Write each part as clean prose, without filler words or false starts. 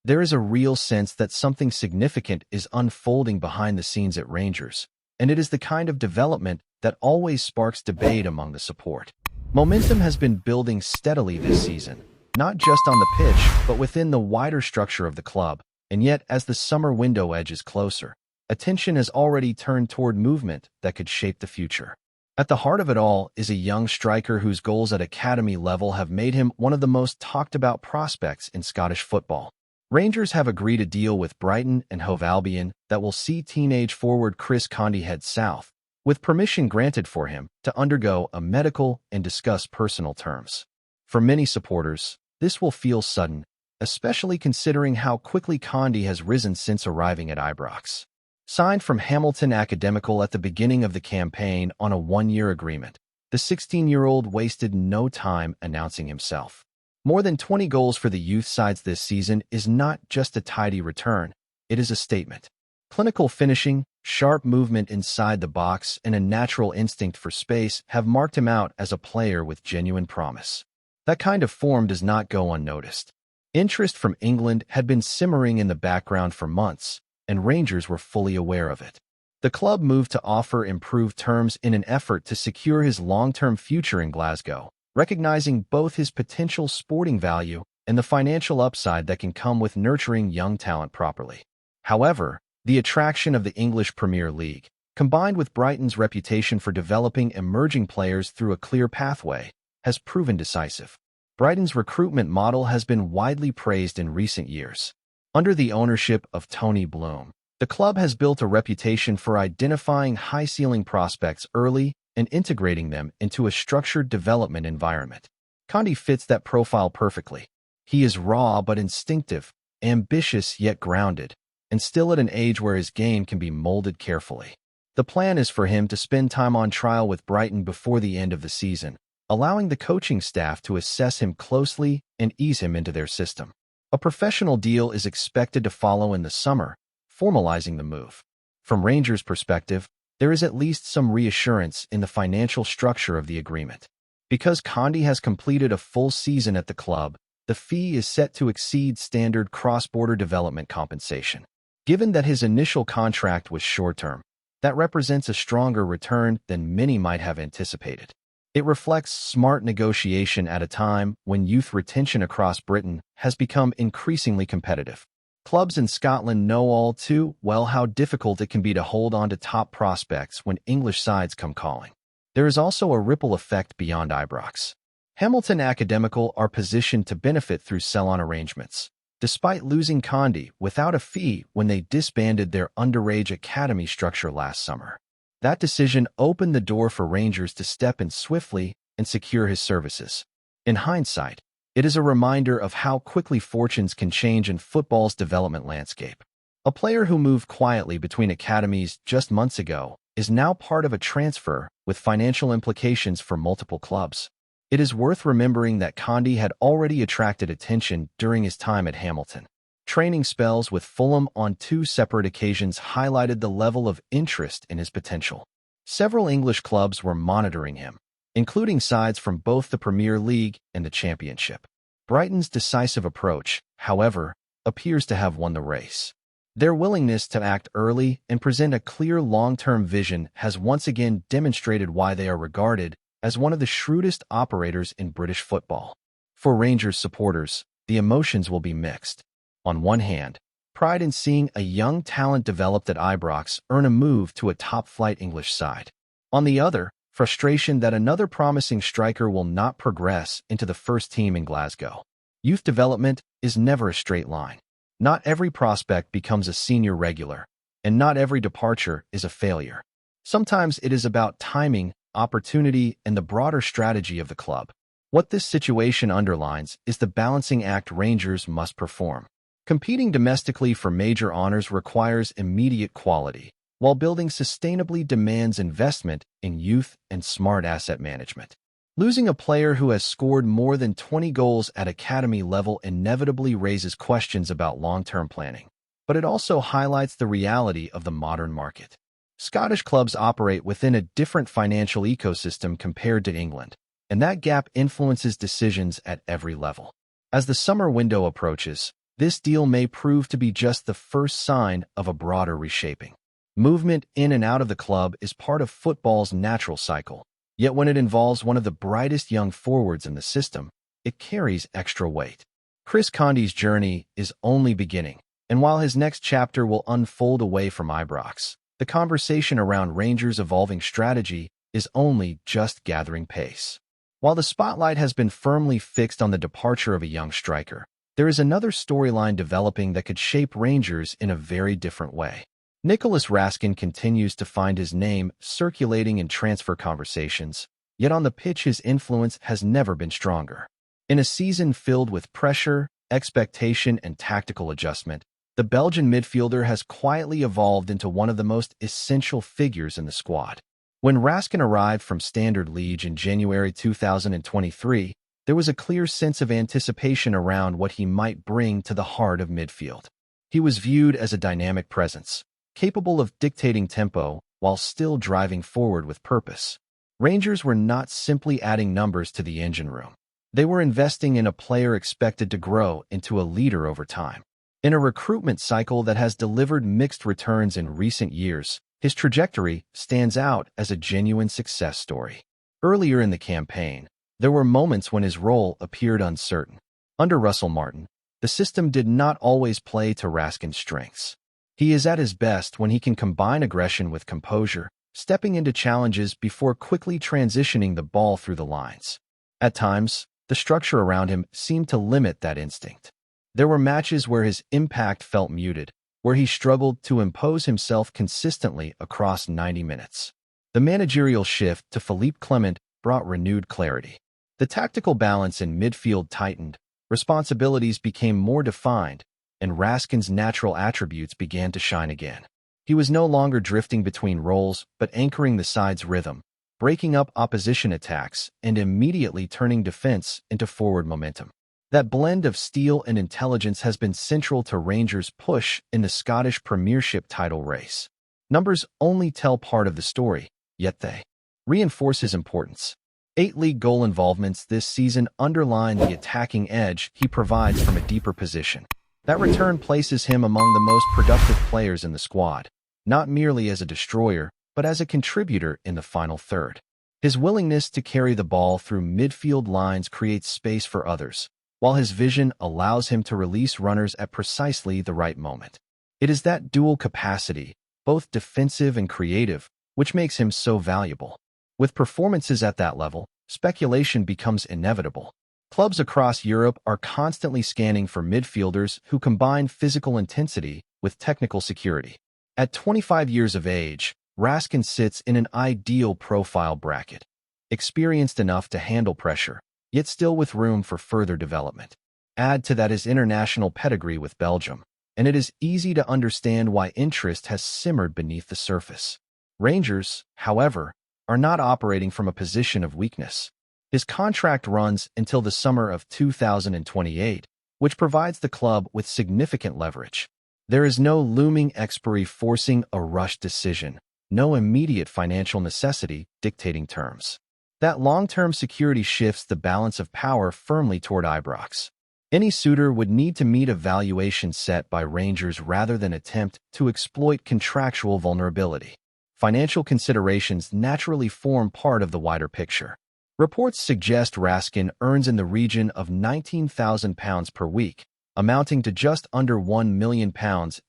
There is a real sense that something significant is unfolding behind the scenes at Rangers, and it is the kind of development that always sparks debate among the support. Momentum has been building steadily this season, not just on the pitch, but within the wider structure of the club, and yet as the summer window edges closer, attention has already turned toward movement that could shape the future. At the heart of it all is a young striker whose goals at academy level have made him one of the most talked-about prospects in Scottish football. Rangers have agreed a deal with Brighton and Hove Albion that will see teenage forward Chris Condi head south, with permission granted for him to undergo a medical and discuss personal terms. For many supporters, this will feel sudden, especially considering how quickly Condi has risen since arriving at Ibrox. Signed from Hamilton Academical at the beginning of the campaign on a one-year agreement, the 16-year-old wasted no time announcing himself. More than 20 goals for the youth sides this season is not just a tidy return, it is a statement. Clinical finishing, sharp movement inside the box, and a natural instinct for space have marked him out as a player with genuine promise. That kind of form does not go unnoticed. Interest from England had been simmering in the background for months, and Rangers were fully aware of it. The club moved to offer improved terms in an effort to secure his long-term future in Glasgow, recognizing both his potential sporting value and the financial upside that can come with nurturing young talent properly. However, the attraction of the English Premier League, combined with Brighton's reputation for developing emerging players through a clear pathway, has proven decisive. Brighton's recruitment model has been widely praised in recent years. Under the ownership of Tony Bloom, the club has built a reputation for identifying high-ceiling prospects early and integrating them into a structured development environment. Condi fits that profile perfectly. He is raw but instinctive, ambitious yet grounded, and still at an age where his game can be molded carefully. The plan is for him to spend time on trial with Brighton before the end of the season, allowing the coaching staff to assess him closely and ease him into their system. A professional deal is expected to follow in the summer, formalizing the move. From Rangers' perspective, there is at least some reassurance in the financial structure of the agreement. Because Condi has completed a full season at the club, the fee is set to exceed standard cross-border development compensation. Given that his initial contract was short-term, that represents a stronger return than many might have anticipated. It reflects smart negotiation at a time when youth retention across Britain has become increasingly competitive. Clubs in Scotland know all too well how difficult it can be to hold on to top prospects when English sides come calling. There is also a ripple effect beyond Ibrox. Hamilton Academical are positioned to benefit through sell-on arrangements, despite losing Condi without a fee when they disbanded their underage academy structure last summer. That decision opened the door for Rangers to step in swiftly and secure his services. In hindsight, it is a reminder of how quickly fortunes can change in football's development landscape. A player who moved quietly between academies just months ago is now part of a transfer with financial implications for multiple clubs. It is worth remembering that Condi had already attracted attention during his time at Hamilton. Training spells with Fulham on 2 separate occasions highlighted the level of interest in his potential. Several English clubs were monitoring him, including sides from both the Premier League and the Championship. Brighton's decisive approach, however, appears to have won the race. Their willingness to act early and present a clear long-term vision has once again demonstrated why they are regarded as one of the shrewdest operators in British football. For Rangers supporters, the emotions will be mixed. On one hand, pride in seeing a young talent developed at Ibrox earn a move to a top-flight English side. On the other, frustration that another promising striker will not progress into the first team in Glasgow. Youth development is never a straight line. Not every prospect becomes a senior regular, and not every departure is a failure. Sometimes it is about timing, opportunity, and the broader strategy of the club. What this situation underlines is the balancing act Rangers must perform. Competing domestically for major honors requires immediate quality, while building sustainably demands investment in youth and smart asset management. Losing a player who has scored more than 20 goals at academy level inevitably raises questions about long-term planning, but it also highlights the reality of the modern market. Scottish clubs operate within a different financial ecosystem compared to England, and that gap influences decisions at every level. As the summer window approaches, This deal may prove to be just the first sign of a broader reshaping. Movement in and out of the club is part of football's natural cycle, yet when it involves one of the brightest young forwards in the system, it carries extra weight. Chris Condi's journey is only beginning, and while his next chapter will unfold away from Ibrox, the conversation around Rangers' evolving strategy is only just gathering pace. While the spotlight has been firmly fixed on the departure of a young striker, there is another storyline developing that could shape Rangers in a very different way. Nicholas Rascin continues to find his name circulating in transfer conversations, yet on the pitch his influence has never been stronger. In a season filled with pressure, expectation, and tactical adjustment, the Belgian midfielder has quietly evolved into one of the most essential figures in the squad. When Rascin arrived from Standard Liège in January 2023, there was a clear sense of anticipation around what he might bring to the heart of midfield. He was viewed as a dynamic presence, capable of dictating tempo while still driving forward with purpose. Rangers were not simply adding numbers to the engine room. They were investing in a player expected to grow into a leader over time. In a recruitment cycle that has delivered mixed returns in recent years, his trajectory stands out as a genuine success story. Earlier in the campaign, there were moments when his role appeared uncertain. Under Russell Martin, the system did not always play to Raskin's strengths. He is at his best when he can combine aggression with composure, stepping into challenges before quickly transitioning the ball through the lines. At times, the structure around him seemed to limit that instinct. There were matches where his impact felt muted, where he struggled to impose himself consistently across 90 minutes. The managerial shift to Philippe Clement brought renewed clarity. The tactical balance in midfield tightened, responsibilities became more defined, and Raskin's natural attributes began to shine again. He was no longer drifting between roles but anchoring the side's rhythm, breaking up opposition attacks and immediately turning defense into forward momentum. That blend of steel and intelligence has been central to Rangers' push in the Scottish Premiership title race. Numbers only tell part of the story, yet they reinforce his importance. 8 league goal involvements this season underline the attacking edge he provides from a deeper position. That return places him among the most productive players in the squad, not merely as a destroyer, but as a contributor in the final third. His willingness to carry the ball through midfield lines creates space for others, while his vision allows him to release runners at precisely the right moment. It is that dual capacity, both defensive and creative, which makes him so valuable. With performances at that level, speculation becomes inevitable. Clubs across Europe are constantly scanning for midfielders who combine physical intensity with technical security. At 25 years of age, Raskin sits in an ideal profile bracket. Experienced enough to handle pressure, yet still with room for further development. Add to that his international pedigree with Belgium, and it is easy to understand why interest has simmered beneath the surface. Rangers, however, are not operating from a position of weakness. His contract runs until the summer of 2028, which provides the club with significant leverage. There is no looming expiry forcing a rushed decision, no immediate financial necessity dictating terms. That long-term security shifts the balance of power firmly toward Ibrox. Any suitor would need to meet a valuation set by Rangers rather than attempt to exploit contractual vulnerability. Financial considerations naturally form part of the wider picture. Reports suggest Raskin earns in the region of £19,000 per week, amounting to just under £1 million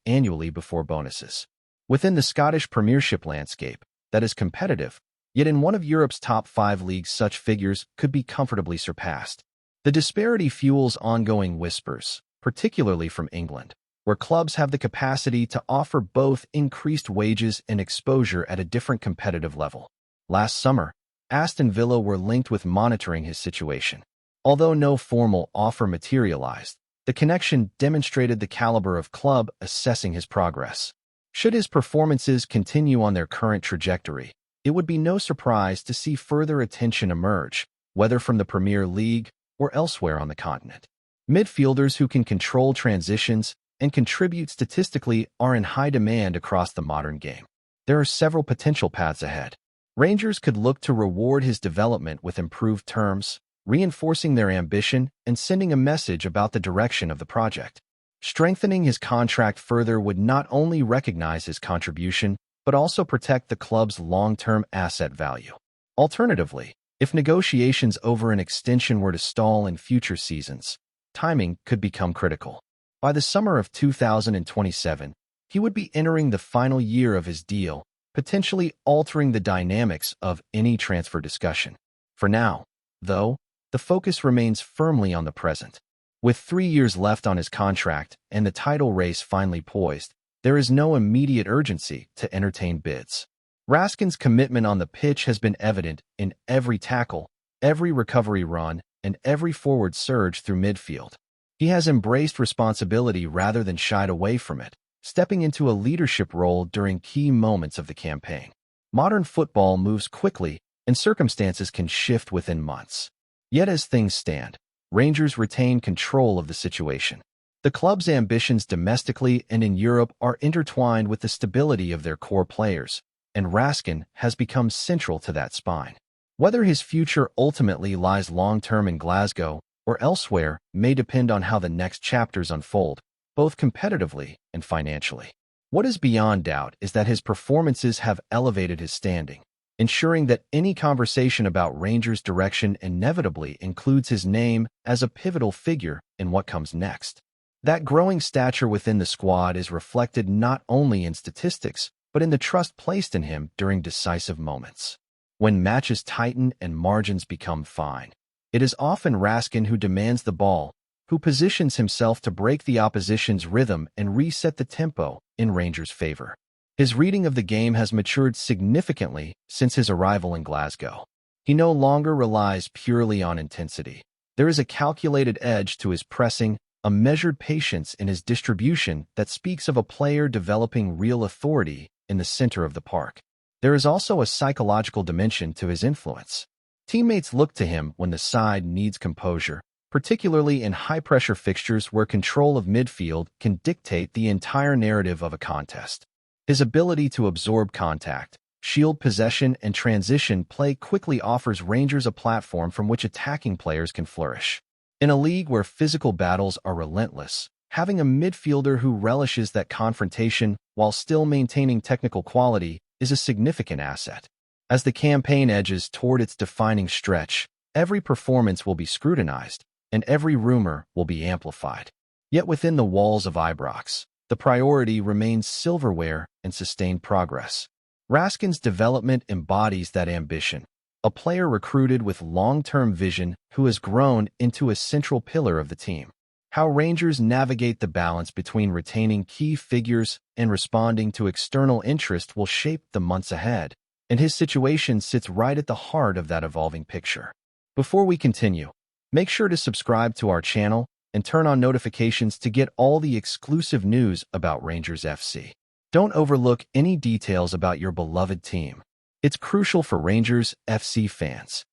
annually before bonuses. Within the Scottish Premiership landscape, that is competitive, yet in one of Europe's top 5 leagues such figures could be comfortably surpassed. The disparity fuels ongoing whispers, particularly from England, where clubs have the capacity to offer both increased wages and exposure at a different competitive level. Last summer, Aston Villa were linked with monitoring his situation. Although no formal offer materialized, the connection demonstrated the caliber of club assessing his progress. Should his performances continue on their current trajectory, it would be no surprise to see further attention emerge, whether from the Premier League or elsewhere on the continent. Midfielders who can control transitions and contribute statistically are in high demand across the modern game. There are several potential paths ahead. Rangers could look to reward his development with improved terms, reinforcing their ambition and sending a message about the direction of the project. Strengthening his contract further would not only recognize his contribution, but also protect the club's long-term asset value. Alternatively, if negotiations over an extension were to stall in future seasons, timing could become critical. By the summer of 2027, he would be entering the final year of his deal, potentially altering the dynamics of any transfer discussion. For now, though, the focus remains firmly on the present. With 3 years left on his contract and the title race finally poised, there is no immediate urgency to entertain bids. Rascin's commitment on the pitch has been evident in every tackle, every recovery run, and every forward surge through midfield. He has embraced responsibility rather than shied away from it, stepping into a leadership role during key moments of the campaign. Modern football moves quickly, and circumstances can shift within months. Yet as things stand, Rangers retain control of the situation. The club's ambitions domestically and in Europe are intertwined with the stability of their core players, and Rascin has become central to that spine. Whether his future ultimately lies long-term in Glasgow or elsewhere may depend on how the next chapters unfold, both competitively and financially. What is beyond doubt is that his performances have elevated his standing, ensuring that any conversation about Rangers' direction inevitably includes his name as a pivotal figure in what comes next. That growing stature within the squad is reflected not only in statistics, but in the trust placed in him during decisive moments. When matches tighten and margins become fine, it is often Rascin who demands the ball, who positions himself to break the opposition's rhythm and reset the tempo in Rangers' favor. His reading of the game has matured significantly since his arrival in Glasgow. He no longer relies purely on intensity. There is a calculated edge to his pressing, a measured patience in his distribution that speaks of a player developing real authority in the center of the park. There is also a psychological dimension to his influence. Teammates look to him when the side needs composure, particularly in high-pressure fixtures where control of midfield can dictate the entire narrative of a contest. His ability to absorb contact, shield possession, and transition play quickly offers Rangers a platform from which attacking players can flourish. In a league where physical battles are relentless, having a midfielder who relishes that confrontation while still maintaining technical quality is a significant asset. As the campaign edges toward its defining stretch, every performance will be scrutinized, and every rumor will be amplified. Yet within the walls of Ibrox, the priority remains silverware and sustained progress. Rascin's development embodies that ambition, a player recruited with long-term vision who has grown into a central pillar of the team. How Rangers navigate the balance between retaining key figures and responding to external interest will shape the months ahead, and his situation sits right at the heart of that evolving picture. Before we continue, make sure to subscribe to our channel and turn on notifications to get all the exclusive news about Rangers FC. Don't overlook any details about your beloved team. It's crucial for Rangers FC fans.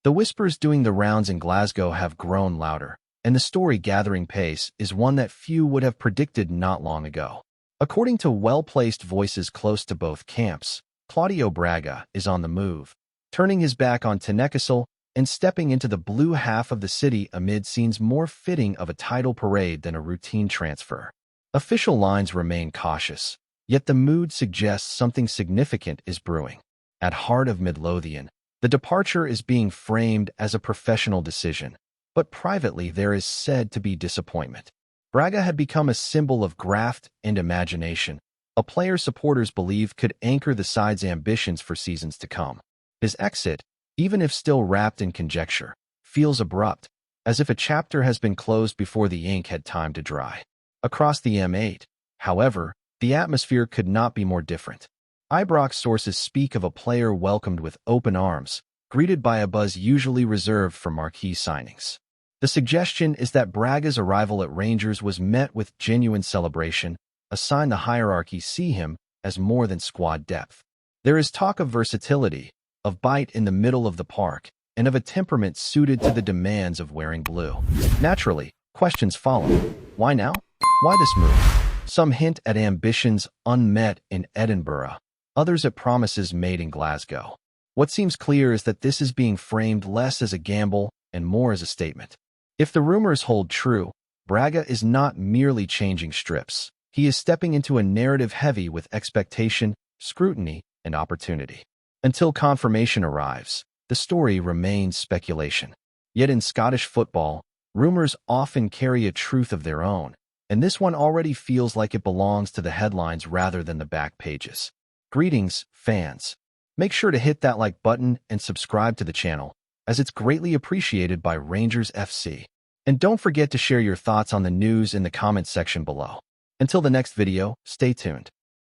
The whispers doing the rounds in Glasgow have grown louder, and the story gathering pace is one that few would have predicted not long ago. According to well-placed voices close to both camps, Clauddio Braga is on the move, turning his back on Tynecastle and stepping into the blue half of the city amid scenes more fitting of a title parade than a routine transfer. Official lines remain cautious, yet the mood suggests something significant is brewing. At heart of Midlothian, the departure is being framed as a professional decision, but privately there is said to be disappointment. Braga had become a symbol of graft and imagination, a player supporters believe could anchor the side's ambitions for seasons to come. His exit, even if still wrapped in conjecture, feels abrupt, as if a chapter has been closed before the ink had time to dry. Across the M8, however, the atmosphere could not be more different. Ibrox sources speak of a player welcomed with open arms, greeted by a buzz usually reserved for marquee signings. The suggestion is that Braga's arrival at Rangers was met with genuine celebration, a sign the hierarchy see him as more than squad depth. There is talk of versatility, of bite in the middle of the park, and of a temperament suited to the demands of wearing blue. Naturally, questions follow. Why now? Why this move? Some hint at ambitions unmet in Edinburgh, others at promises made in Glasgow. What seems clear is that this is being framed less as a gamble and more as a statement. If the rumors hold true, Braga is not merely changing strips. He is stepping into a narrative heavy with expectation, scrutiny, and opportunity. Until confirmation arrives, the story remains speculation. Yet in Scottish football, rumors often carry a truth of their own, and this one already feels like it belongs to the headlines rather than the back pages. Greetings, fans. Make sure to hit that like button and subscribe to the channel, as it's greatly appreciated by Rangers FC. And don't forget to share your thoughts on the news in the comments section below. Until the next video, stay tuned.